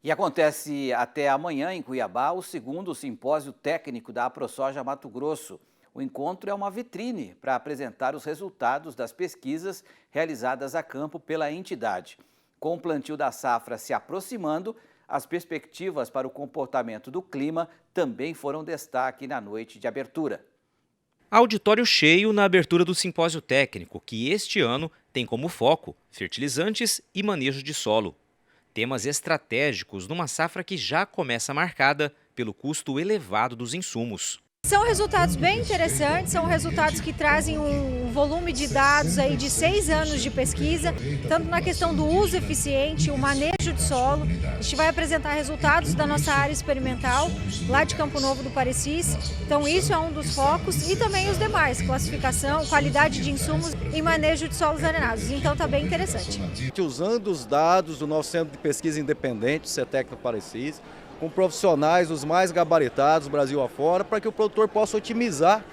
E acontece até amanhã em Cuiabá o segundo simpósio técnico da AproSoja Mato Grosso. O encontro é uma vitrine para apresentar os resultados das pesquisas realizadas a campo pela entidade. Com o plantio da safra se aproximando, as perspectivas para o comportamento do clima também foram destaque na noite de abertura. Auditório cheio na abertura do simpósio técnico, que este ano tem como foco fertilizantes e manejo de solo. Temas estratégicos numa safra que já começa marcada pelo custo elevado dos insumos. São resultados bem interessantes, são resultados que trazem um volume de dados aí de 6 anos de pesquisa, tanto na questão do uso eficiente, o manejo de solo. A gente vai apresentar resultados da nossa área experimental, lá de Campo Novo do Parecis. Então isso é um dos focos e também os demais, classificação, qualidade de insumos e manejo de solos arenados. Então está bem interessante. Usando os dados do nosso Centro de Pesquisa Independente, CETEC do Parecis, com profissionais os mais gabaritados, Brasil afora, para que o produtor possa otimizar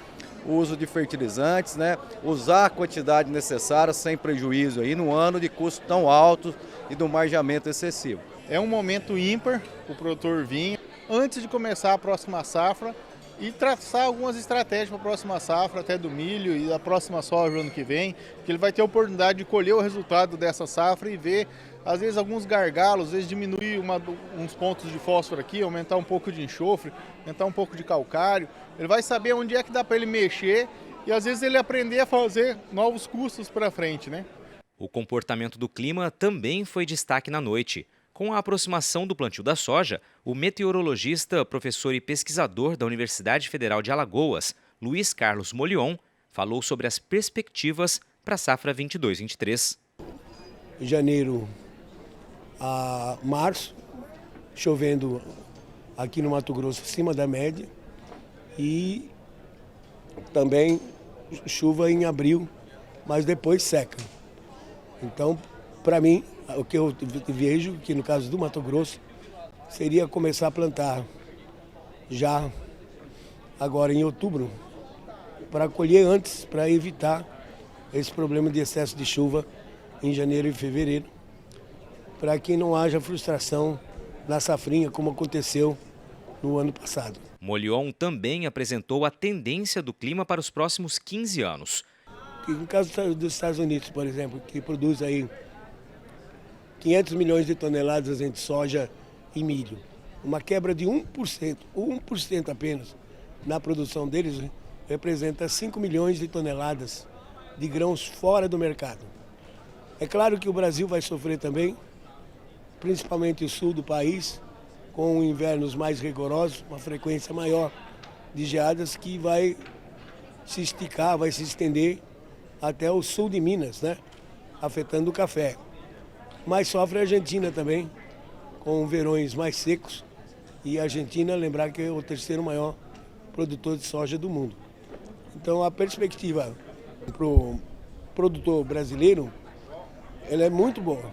o uso de fertilizantes, usar a quantidade necessária sem prejuízo aí no ano de custo tão alto e do margeamento excessivo. É um momento ímpar para o produtor vir antes de começar a próxima safra e traçar algumas estratégias para a próxima safra, até do milho e da próxima soja ano que vem, que ele vai ter a oportunidade de colher o resultado dessa safra e ver, às vezes, alguns gargalos, às vezes diminuir uns pontos de fósforo aqui, aumentar um pouco de enxofre, aumentar um pouco de calcário. Ele vai saber onde é que dá para ele mexer e, às vezes, ele aprender a fazer novos custos para frente, O comportamento do clima também foi destaque na noite. Com a aproximação do plantio da soja, o meteorologista, professor e pesquisador da Universidade Federal de Alagoas, Luiz Carlos Molion, falou sobre as perspectivas para a safra 22-23. Em janeiro a março, chovendo aqui no Mato Grosso acima da média e também chuva em abril, mas depois seca. Então, para mim, o que eu vejo, que no caso do Mato Grosso, seria começar a plantar já agora em outubro, para colher antes, para evitar esse problema de excesso de chuva em janeiro e fevereiro, para que não haja frustração na safrinha, como aconteceu no ano passado. Molion também apresentou a tendência do clima para os próximos 15 anos. No caso dos Estados Unidos, por exemplo, que produz aí 500 milhões de toneladas entre soja e milho. Uma quebra de 1% apenas na produção deles representa 5 milhões de toneladas de grãos fora do mercado. É claro que o Brasil vai sofrer também, principalmente o sul do país, com invernos mais rigorosos, uma frequência maior de geadas que vai se esticar, vai se estender até o sul de Minas, afetando o café. Mas sofre a Argentina também, com verões mais secos. E a Argentina, lembrar que é o terceiro maior produtor de soja do mundo. Então a perspectiva para o produtor brasileiro, ela é muito boa.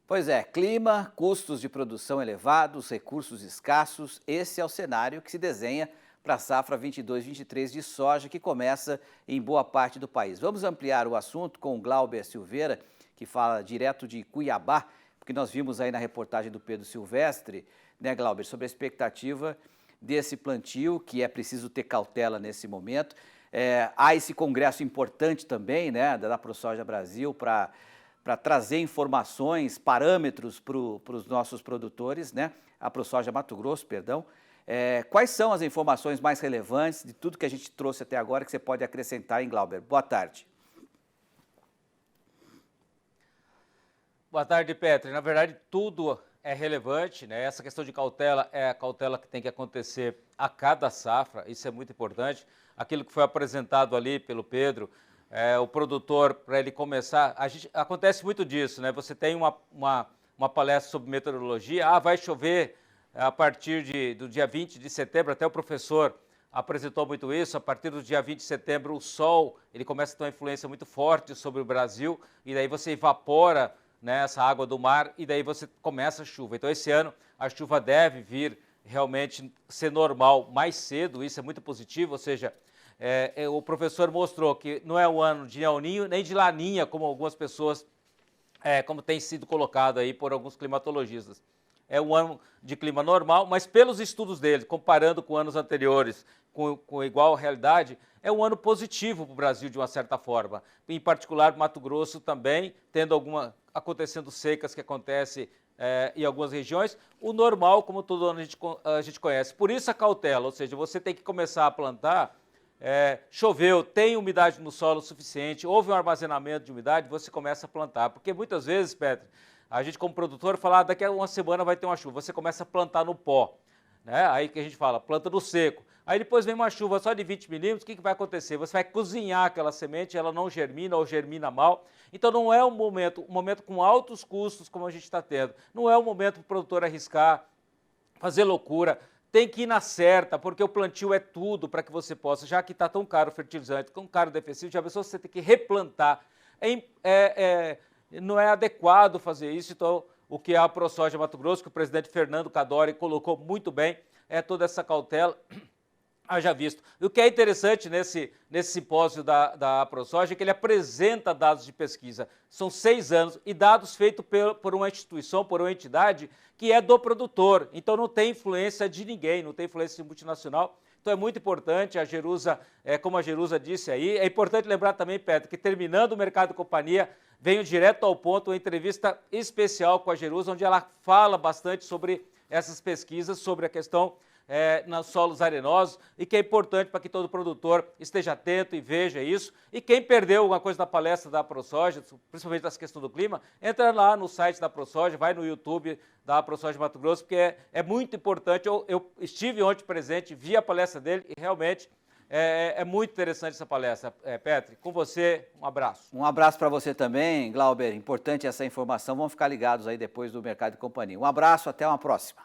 Pois é, clima, custos de produção elevados, recursos escassos, esse é o cenário que se desenha para a safra 22-23 de soja, que começa em boa parte do país. Vamos ampliar o assunto com o Glauber Silveira, que fala direto de Cuiabá, porque nós vimos aí na reportagem do Pedro Silvestre, Glauber, sobre a expectativa desse plantio, que é preciso ter cautela nesse momento. Há esse congresso importante também, da AproSoja Brasil, para trazer informações, parâmetros para os nossos produtores, AproSoja Mato Grosso, perdão. Quais são as informações mais relevantes de tudo que a gente trouxe até agora que você pode acrescentar, Glauber? Boa tarde. Boa tarde, Petri. Na verdade, tudo é relevante, Essa questão de cautela é a cautela que tem que acontecer a cada safra, isso é muito importante. Aquilo que foi apresentado ali pelo Pedro, o produtor, para ele começar, acontece muito disso, Você tem uma palestra sobre meteorologia, vai chover a partir do dia 20 de setembro, até o professor apresentou muito isso, a partir do dia 20 de setembro o sol, ele começa a ter uma influência muito forte sobre o Brasil, e daí você evapora essa água do mar, e daí você começa a chuva. Então, esse ano, a chuva deve vir realmente ser normal mais cedo, isso é muito positivo, ou seja, o professor mostrou que não é o ano de El Niño nem de Laninha, como algumas pessoas como tem sido colocado aí por alguns climatologistas. É um ano de clima normal, mas pelos estudos dele, comparando com anos anteriores, com igual realidade, é um ano positivo para o Brasil de uma certa forma. Em particular, Mato Grosso também, acontecendo secas que acontecem em algumas regiões, o normal, como todo ano a gente conhece. Por isso a cautela, ou seja, você tem que começar a plantar, choveu, tem umidade no solo suficiente, houve um armazenamento de umidade, você começa a plantar. Porque muitas vezes, Petri, a gente como produtor fala, daqui a uma semana vai ter uma chuva, você começa a plantar no pó, né? Aí que a gente fala, planta no seco. Aí depois vem uma chuva só de 20 milímetros, o que vai acontecer? Você vai cozinhar aquela semente, ela não germina ou germina mal. Então não é um momento com altos custos como a gente está tendo. Não é um momento para o produtor arriscar, fazer loucura. Tem que ir na certa, porque o plantio é tudo para que você possa, já que está tão caro o fertilizante, tão caro o defensivo, já pensou você tem que replantar. Não é adequado fazer isso, então o que a ProSoja Mato Grosso, que o presidente Fernando Cadori colocou muito bem, é toda essa cautela. Haja visto. O que é interessante nesse simpósio da ProSoja é que ele apresenta dados de pesquisa. São 6 anos e dados feitos por uma instituição, por uma entidade que é do produtor. Então não tem influência de ninguém, não tem influência multinacional. Então é muito importante, a Jerusa, como a Jerusa disse aí, é importante lembrar também, Petro, que terminando o Mercado e Companhia, venho direto ao ponto, uma entrevista especial com a Jerusa, onde ela fala bastante sobre essas pesquisas, sobre a questão nos solos arenosos, e que é importante para que todo produtor esteja atento e veja isso. E quem perdeu alguma coisa na palestra da ProSoja, principalmente dessa questão do clima, entra lá no site da ProSoja, vai no YouTube da ProSoja Mato Grosso, porque é muito importante. Eu estive ontem presente, vi a palestra dele e realmente é muito interessante essa palestra. Petri, com você, um abraço. Um abraço para você também, Glauber. Importante essa informação. Vamos ficar ligados aí depois do Mercado e Companhia. Um abraço, até uma próxima.